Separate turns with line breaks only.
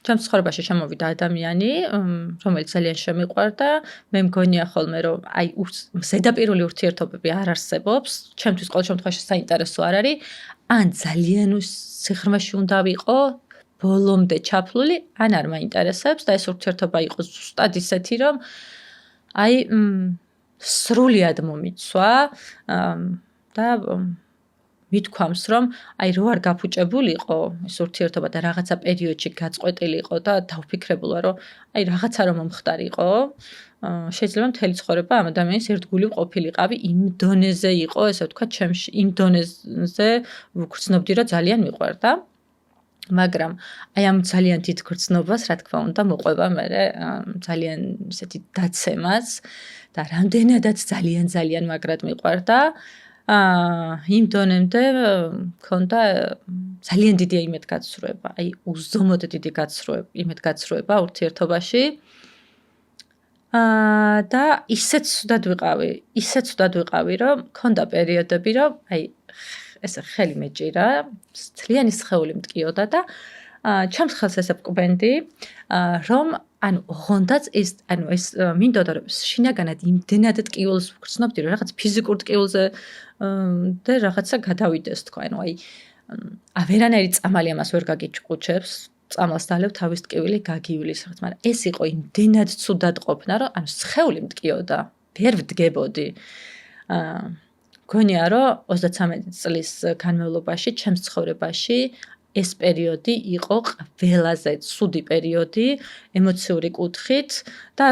ჩემს ცხოვრებაში შემოვიდა ადამიანი, რომელიც ძალიან შემიყვარდა. მე მგონია ხოლმე, რომ აი ზედაპირული ურთიერთობები არ არსებობს. ჩემთვის ყოველ შემთხვევაში საინტერესო არ არის. ან ძალიან სიღრმეში უნდა ვიყო, ბოლომდე ჩაფლული, ან არ მაინტერესებს და ეს ურთიერთობა იყოს ზუსტად ისეთი, რომ აი სრულად მომიცვა და მithქვამს, რომ აი რო არ გაფუჭებულიყო ეს ურთიერთობა და რაღაცა პერიოდში გაწყვეტილიყო და დავფიქრებულა, რომ აი რაღაცა რომ მომხდარიყო, შეიძლება მთელი ცხოვრება ამ ადამიანის ერთგული ყოფილიყავი, იმ დონეზე იყო, ესე ვთქვათ, ჩემში იმ დონეზე ვგრძნობდი, რომ ძალიან მიყვარდა. მაგრამ აი ამ ძალიან დიდ გრძნობას, რა თქმა უნდა, მოყვება მე ძალიან ისეთი დაცემას და რამდენადაც ძალიან მაგრად მიყვარდა. იმ დონემდე მქონდა ძალიან დიდი იმედგაცრუება, აი უზომოდ დიდი იმედგაცრუება ურთიერთობაში. და ისეთ ცუდად ვიყავი, რომ მქონდა პერიოდები, რომ აი ესე ხელი მეჭირა, მთლიანი სხეული მტკიოდა და ჩემს ხელს ესე ვკვენდი, რომ ანუ ოღონდაც ეს მინდოდა რომ შინაგანად იმდენად ტკივილს ვგრძნობდი, რომ რაღაც ფიზიკურ ტკივილზე და რაღაცა გადავიდეს თქვა, ანუ აი ვერანაირი წამალი ამას ვერ გაგიჭყუჩებს, წამალს დალევ თავის ტკივილი გაგივლის, მაგრამ ეს იყო იმდენად ცუდად ყოფნა, რომ ანუ სხეული მტკიოდა, ვერ ვდგებოდი. მგონია, რომ 33 წლის განმავლობაში ჩემს ცხოვრებაში ეს პერიოდი იყო ყველაზე ცუდი პერიოდი ემოციური კუთხით და